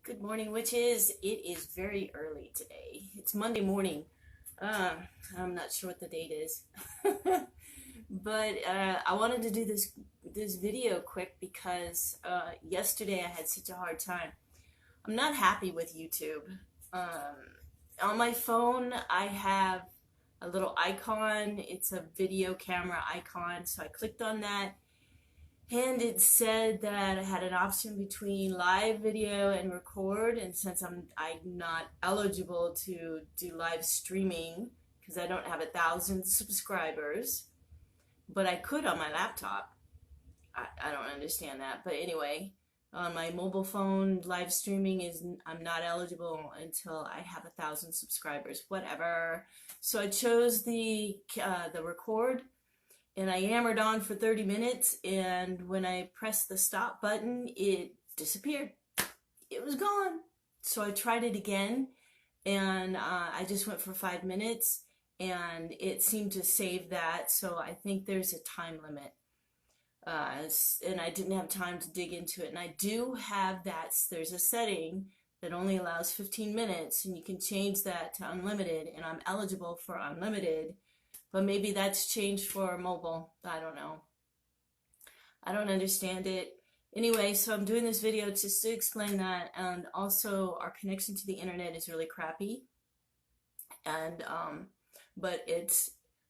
Good morning, witches. It is very early today. It's Monday morning. I'm not sure what the date is, but I wanted to do this video quick because yesterday I had such a hard time. I'm not happy with YouTube. On my phone, I have a little icon. It's a video camera icon, so I clicked on that. And it said that I had an option between live video and record, and since I'm not eligible to do live streaming because I don't have 1,000 subscribers, but I could on my laptop. I don't understand that, but anyway, on my mobile phone, live streaming I'm not eligible until I have 1,000 subscribers. Whatever. So I chose the record. And I hammered on for 30 minutes, and when I pressed the stop button, it disappeared. It was gone. So I tried it again, and I just went for 5 minutes, and it seemed to save that. So I think there's a time limit. And I didn't have time to dig into it. And I do have that. There's a setting that only allows 15 minutes, and you can change that to unlimited, and I'm eligible for unlimited. But maybe that's changed for mobile. I don't know. I don't understand it. Anyway, so I'm doing this video just to explain that. And also our connection to the internet is really crappy. And, but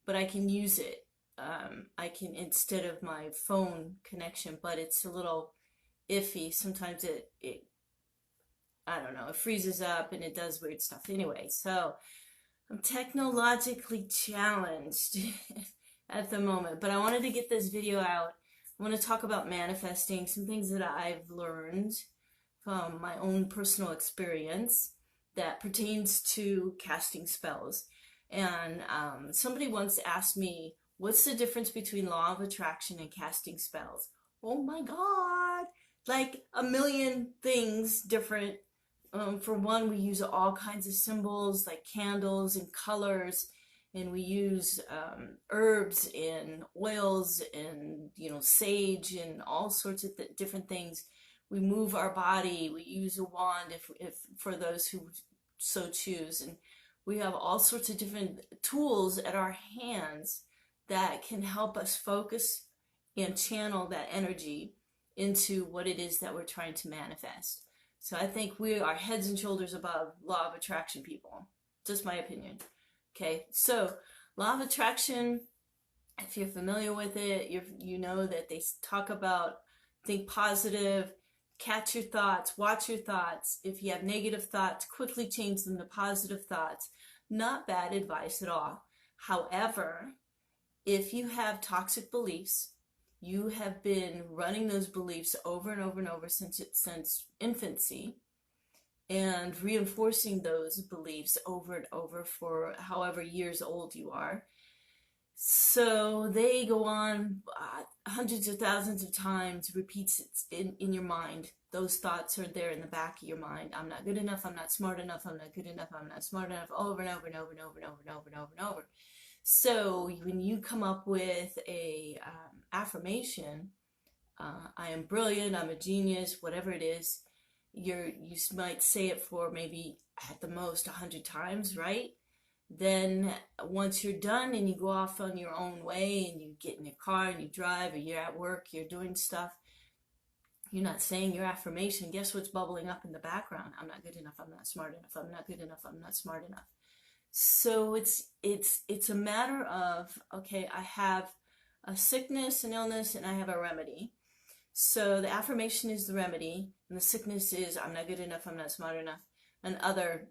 I can use it. I can, instead of my phone connection, but it's a little iffy. Sometimes I don't know, it freezes up and it does weird stuff. Anyway, so I'm technologically challenged at the moment, but I wanted to get this video out. I want to talk about manifesting, some things that I've learned from my own personal experience that pertains to casting spells. And somebody once asked me, what's the difference between law of attraction and casting spells? Oh my God, like a million things different. For one, we use all kinds of symbols like candles and colors, and we use herbs and oils and sage and all sorts of different things. We move our body. We use a wand if for those who so choose, and we have all sorts of different tools at our hands that can help us focus and channel that energy into what it is that we're trying to manifest. So I think we are heads and shoulders above law of attraction people. Just my opinion. Okay, so law of attraction, if you're familiar with it, you know that they talk about think positive, catch your thoughts, watch your thoughts. If you have negative thoughts, quickly change them to positive thoughts. Not bad advice at all. However, if you have toxic beliefs, you have been running those beliefs over and over and over since infancy, and reinforcing those beliefs over and over for however years old you are. So they go on hundreds of thousands of times, repeats it in your mind. Those thoughts are there in the back of your mind. I'm not good enough, I'm not smart enough, I'm not good enough, I'm not smart enough, over and over and over and over and over and over and over and over. So when you come up with a affirmation, I am brilliant, I'm a genius, whatever it is, you might say it for maybe at the most 100 times, right? Then once you're done and you go off on your own way and you get in your car and you drive, or you're at work, you're doing stuff, you're not saying your affirmation. Guess what's bubbling up in the background? I'm not good enough, I'm not smart enough, I'm not good enough, I'm not smart enough. So it's a matter of, okay, I have a sickness, an illness, and I have a remedy. So the affirmation is the remedy, and the sickness is I'm not good enough, I'm not smart enough, and other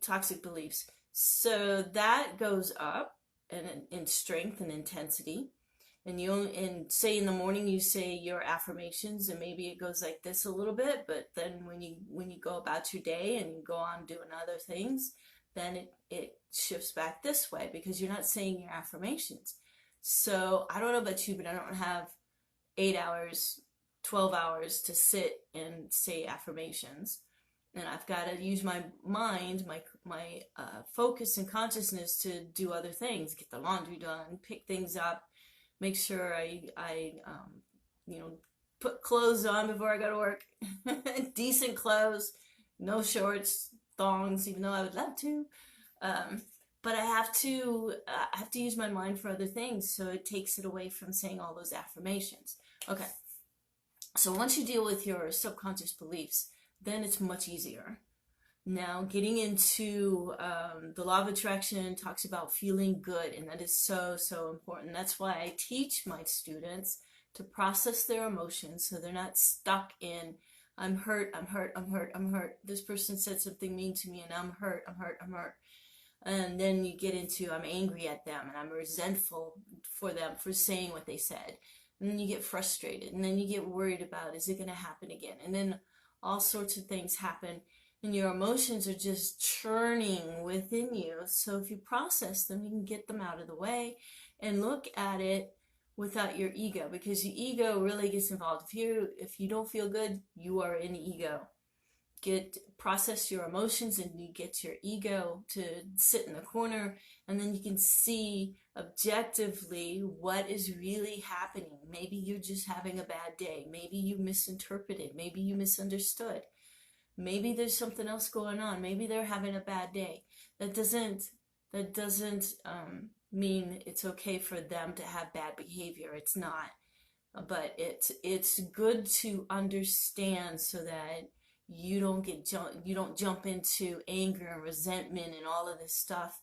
toxic beliefs. So that goes up in strength and intensity. And say in the morning you say your affirmations, and maybe it goes like this a little bit, but then when you go about your day and you go on doing other things, then it shifts back this way because you're not saying your affirmations. So I don't know about you, but I don't have 8 hours, 12 hours to sit and say affirmations. And I've got to use my mind, my focus and consciousness to do other things, get the laundry done, pick things up, make sure I put clothes on before I go to work, decent clothes, no shorts, thongs, even though I would love to. Um, but I have to use my mind for other things, so it takes it away from saying all those affirmations. Okay, so once you deal with your subconscious beliefs, then it's much easier. Now, getting into the law of attraction talks about feeling good, and that is so, so important. That's why I teach my students to process their emotions so they're not stuck in, I'm hurt, I'm hurt, I'm hurt, I'm hurt. This person said something mean to me, and I'm hurt, I'm hurt, I'm hurt. And then you get into, I'm angry at them, and I'm resentful for them for saying what they said. And then you get frustrated, and then you get worried about, is it going to happen again? And then all sorts of things happen, and your emotions are just churning within you. So if you process them, you can get them out of the way and look at it without your ego, because your ego really gets involved. If you don't feel good, you are in ego. Process your emotions, and you get your ego to sit in the corner, and then you can see objectively what is really happening. Maybe you're just having a bad day. Maybe you misinterpreted. Maybe you misunderstood. Maybe there's something else going on. Maybe they're having a bad day. That doesn't mean it's okay for them to have bad behavior. It's not. But it's good to understand so that you don't jump into anger and resentment and all of this stuff.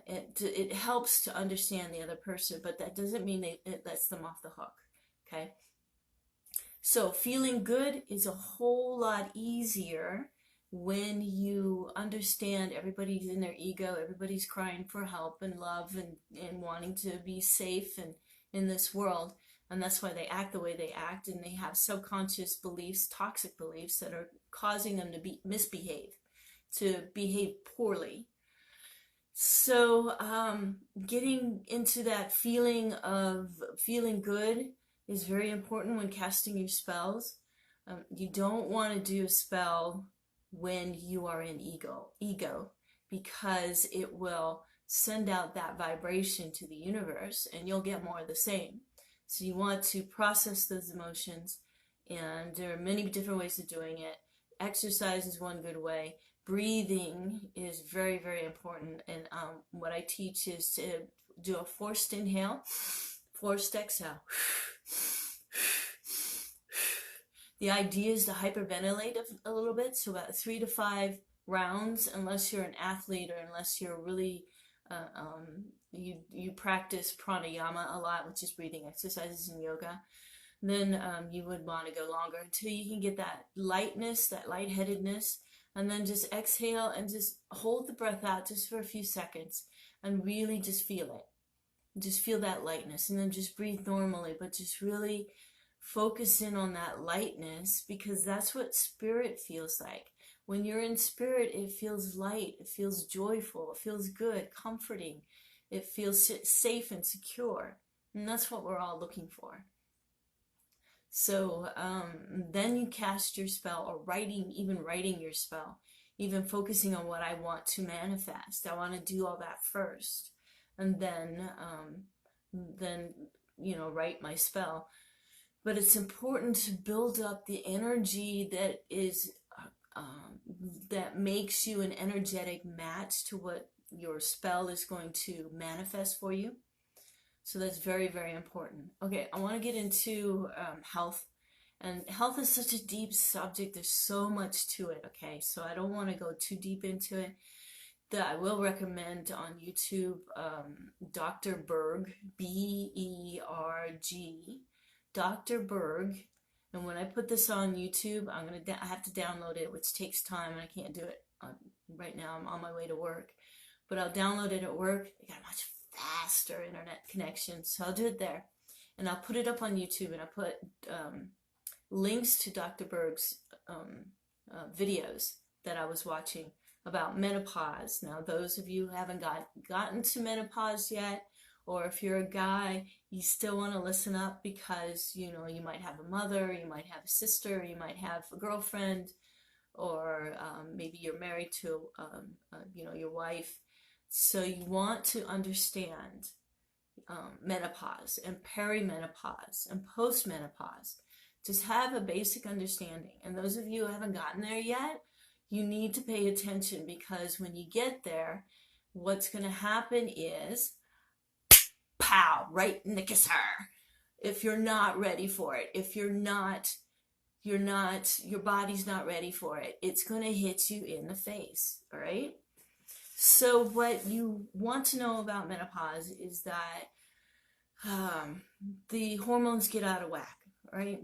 It helps to understand the other person, but that doesn't mean it lets them off the hook. Okay. So feeling good is a whole lot easier when you understand everybody's in their ego, everybody's crying for help and love and wanting to be safe and in this world. And that's why they act the way they act, and they have subconscious beliefs, toxic beliefs that are causing them to misbehave, to behave poorly. So getting into that feeling of feeling good is very important when casting your spells. You don't want to do a spell when you are in ego, because it will send out that vibration to the universe, and you'll get more of the same. So you want to process those emotions, and there are many different ways of doing it. Exercise is one good way. Breathing is very, very important, and what I teach is to do a forced inhale, forced exhale. The idea is to hyperventilate a little bit, so about 3 to 5 rounds, unless you're an athlete or unless you're really you practice pranayama a lot, which is breathing exercises in yoga. Then you would want to go longer until you can get that lightness, that lightheadedness, and then just exhale and just hold the breath out just for a few seconds and really just feel it. Just feel that lightness, and then just breathe normally, but just really focus in on that lightness, because that's what spirit feels like. When you're in spirit, it feels light, it feels joyful, it feels good, comforting, it feels safe and secure, and that's what we're all looking for. So then you cast your spell, or even writing your spell, even focusing on what I want to manifest. I want to do all that first, and then write my spell. But it's important to build up the energy that is that makes you an energetic match to what your spell is going to manifest for you. So that's very, very important. Okay, I want to get into health. And health is such a deep subject. There's so much to it, okay? So I don't want to go too deep into it. I will recommend on YouTube Dr. Berg, B-E-R-G, Dr. Berg. And when I put this on YouTube, I have to download it, which takes time, and I can't do it right now. I'm on my way to work. But I'll download it at work. I got a much faster internet connection, so I'll do it there. And I'll put it up on YouTube, and I'll put links to Dr. Berg's videos that I was watching about menopause. Now, those of you who haven't gotten to menopause yet, or if you're a guy, you still want to listen up, because you might have a mother, you might have a sister, you might have a girlfriend, or maybe you're married to your wife. So you want to understand menopause and perimenopause and postmenopause. Just have a basic understanding. And those of you who haven't gotten there yet, you need to pay attention, because when you get there, what's going to happen is, pow, right in the kisser. If you're not ready for it, if your body's not ready for it, it's going to hit you in the face, all right? So what you want to know about menopause is that the hormones get out of whack, right?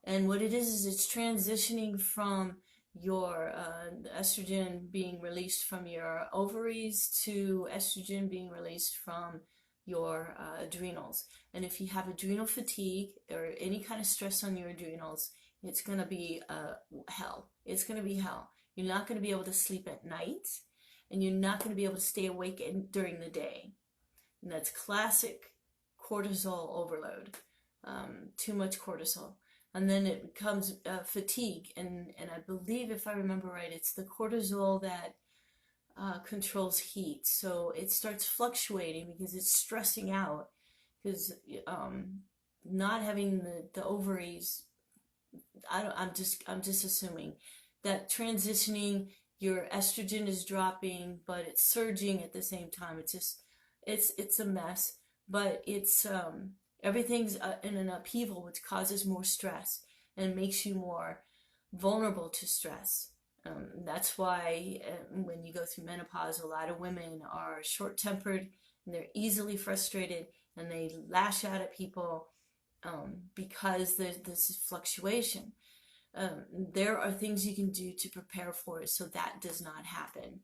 And what it is it's transitioning from your estrogen being released from your ovaries to estrogen being released from your adrenals. And if you have adrenal fatigue or any kind of stress on your adrenals, it's going to be hell. It's going to be hell. You're not going to be able to sleep at night, and you're not going to be able to stay awake during the day. And that's classic cortisol overload, too much cortisol. And then it becomes fatigue, and I believe, if I remember right, it's the cortisol that controls heat. So it starts fluctuating because it's stressing out, because not having the ovaries, I'm just assuming that transitioning, your estrogen is dropping, but it's surging at the same time. It's a mess, but it's everything's in an upheaval, which causes more stress and makes you more vulnerable to stress. That's why when you go through menopause, a lot of women are short-tempered, and they're easily frustrated, and they lash out at people because there's this fluctuation. There are things you can do to prepare for it so that does not happen.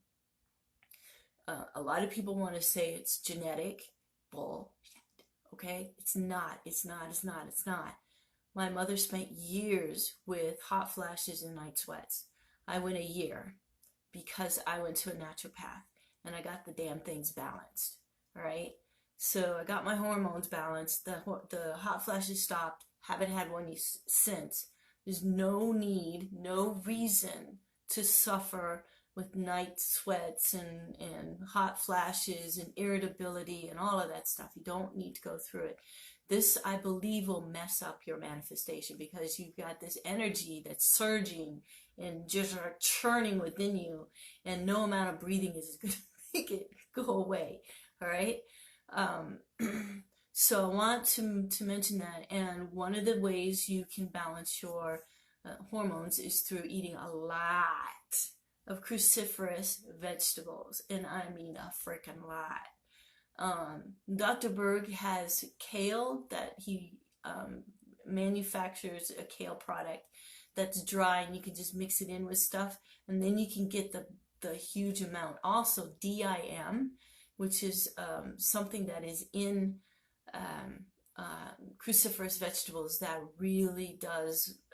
A lot of people want to say it's genetic. Bullshit. Okay? It's not. My mother spent years with hot flashes and night sweats. I went a year because I went to a naturopath and I got the damn things balanced. All right? So I got my hormones balanced. The hot flashes stopped. Haven't had one since. There's no need, no reason to suffer with night sweats and hot flashes and irritability and all of that stuff. You don't need to go through it. This, I believe, will mess up your manifestation, because you've got this energy that's surging and just churning within you, and no amount of breathing is going to make it go away. All right? So I want to mention that, and one of the ways you can balance your hormones is through eating a lot of cruciferous vegetables, and I mean a freaking lot. Dr. Berg has kale that he manufactures, a kale product that's dry, and you can just mix it in with stuff, and then you can get the huge amount. Also DIM, which is something that is in cruciferous vegetables that really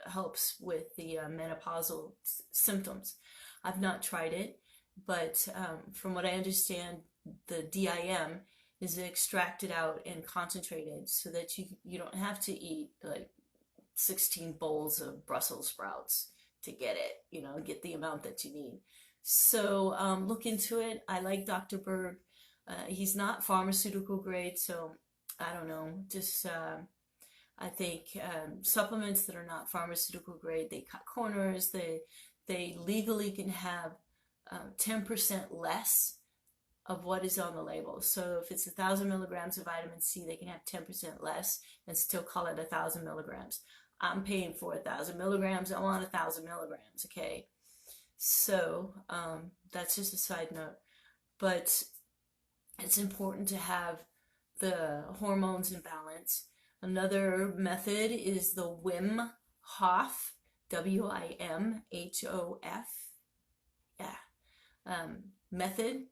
helps with the menopausal symptoms. I've not tried it, but from what I understand, the DIM is extracted out and concentrated so that you don't have to eat like 16 bowls of Brussels sprouts to get it, get the amount that you need. So look into it. I like Dr. Berg. He's not pharmaceutical grade, so I don't know. Just I think supplements that are not pharmaceutical grade, they cut corners. They legally can have 10% less of what is on the label. So if it's 1,000 milligrams of vitamin C, they can have 10% less and still call it 1,000 milligrams. I'm paying for 1,000 milligrams. I want 1,000 milligrams. Okay. So that's just a side note, but it's important to have the hormones in balance. Another method is the Wim Hof, WIMHOF, method.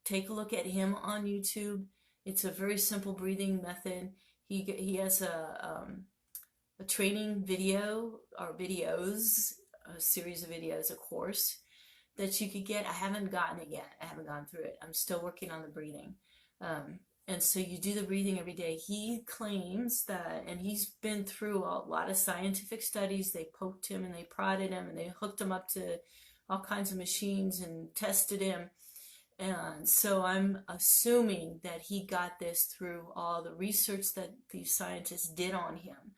Take a look at him on YouTube. It's a very simple breathing method. He has a training video or videos, a series of videos, a course that you could get. I haven't gotten it yet. I haven't gone through it. I'm still working on the breathing. And so you do the breathing every day. He claims that, and he's been through a lot of scientific studies. They poked him and they prodded him and they hooked him up to all kinds of machines and tested him. And so I'm assuming that he got this through all the research that these scientists did on him,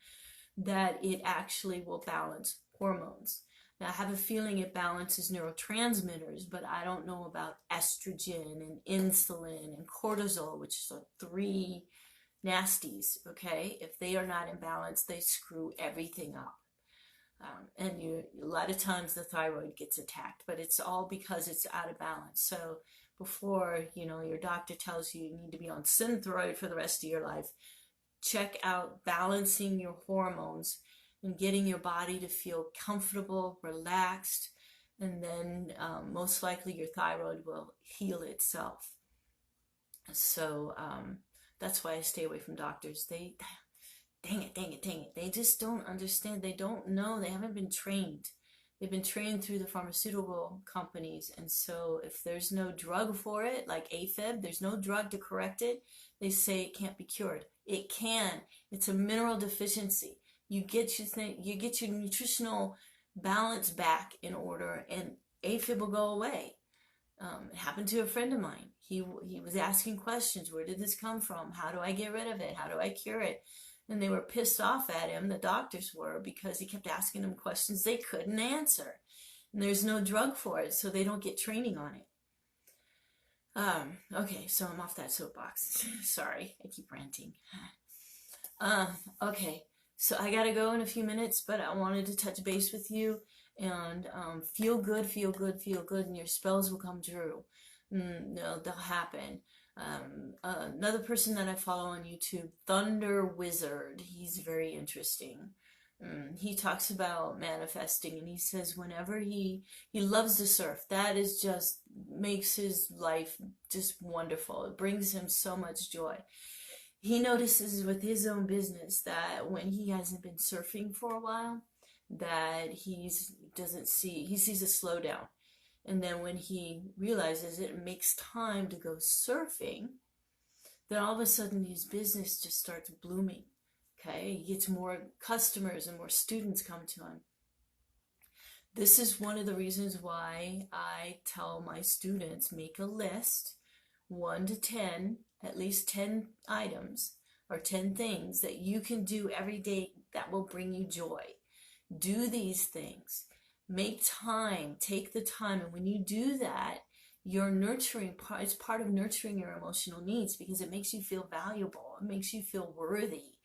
that it actually will balance hormones. Now, I have a feeling it balances neurotransmitters, but I don't know about estrogen and insulin and cortisol, which are three nasties, okay? If they are not in balance, they screw everything up. And a lot of times the thyroid gets attacked, but it's all because it's out of balance. So before, your doctor tells you need to be on Synthroid for the rest of your life, check out balancing your hormones and getting your body to feel comfortable, relaxed, and then most likely your thyroid will heal itself. So that's why I stay away from doctors. Dang it. They just don't understand. They don't know. They haven't been trained. They've been trained through the pharmaceutical companies. And so if there's no drug for it, like AFib, there's no drug to correct it, they say it can't be cured. It can. It's a mineral deficiency. You get your nutritional balance back in order, and AFib will go away. It happened to a friend of mine. He was asking questions. Where did this come from? How do I get rid of it? How do I cure it? And they were pissed off at him, the doctors were, because he kept asking them questions they couldn't answer. And there's no drug for it, so they don't get training on it. Okay, so I'm off that soapbox. Sorry, I keep ranting. Okay, so I gotta go in a few minutes, but I wanted to touch base with you and feel good, and your spells will come true. They'll happen. Another person that I follow on YouTube, Thunder Wizard, he's very interesting. He talks about manifesting, and he says whenever he loves to surf, that is just makes his life just wonderful. It brings him so much joy. He notices with his own business that when he hasn't been surfing for a while, that he sees a slowdown. And then when he realizes it makes time to go surfing, then all of a sudden his business just starts blooming. Okay, he gets more customers and more students come to him. This is one of the reasons why I tell my students, make a list, 1 to 10, at least 10 items or 10 things that you can do every day that will bring you joy. Do these things. Make time, take the time, and when you do that, you're nurturing, it's part of nurturing your emotional needs because it makes you feel valuable, it makes you feel worthy.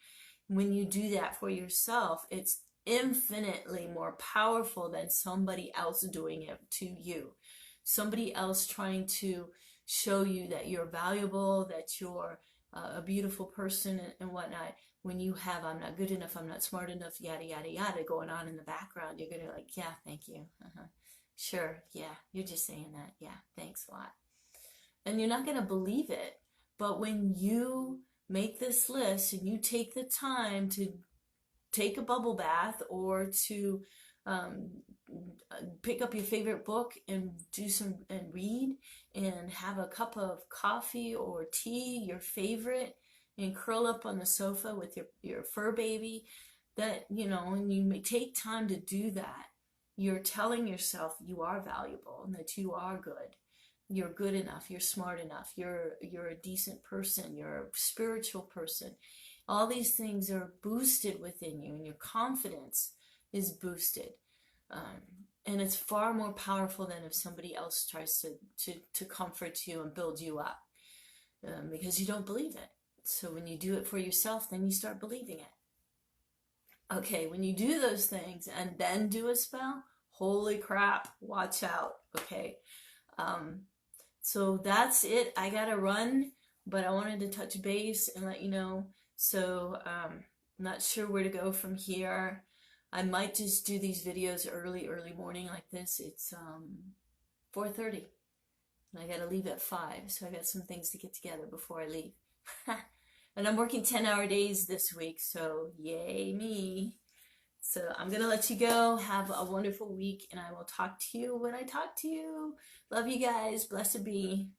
When you do that for yourself, it's infinitely more powerful than somebody else doing it to you. Somebody else trying to show you that you're valuable, that you're a beautiful person and whatnot. When you have, I'm not good enough, I'm not smart enough, yada, yada, yada, going on in the background, you're going to like, yeah, thank you. Sure, yeah, you're just saying that. Yeah, thanks a lot. And you're not going to believe it. But when you make this list and you take the time to take a bubble bath or to pick up your favorite book and read and have a cup of coffee or tea, your favorite, and curl up on the sofa with your fur baby, that, when you take time to do that, you're telling yourself you are valuable and that you are good. You're good enough. You're smart enough. You're a decent person. You're a spiritual person. All these things are boosted within you, and your confidence is boosted. And it's far more powerful than if somebody else tries to comfort you and build you up, because you don't believe it. So when you do it for yourself, then you start believing it. Okay, when you do those things and then do a spell, holy crap, watch out, okay? So that's it. I gotta run, but I wanted to touch base and let you know. So I'm not sure where to go from here. I might just do these videos early morning like this. It's 4:30, and I gotta leave at 5, so I got some things to get together before I leave. And I'm working 10-hour days this week, so yay me. So I'm gonna let you go. Have a wonderful week, and I will talk to you when I talk to you. Love you guys. Blessed be.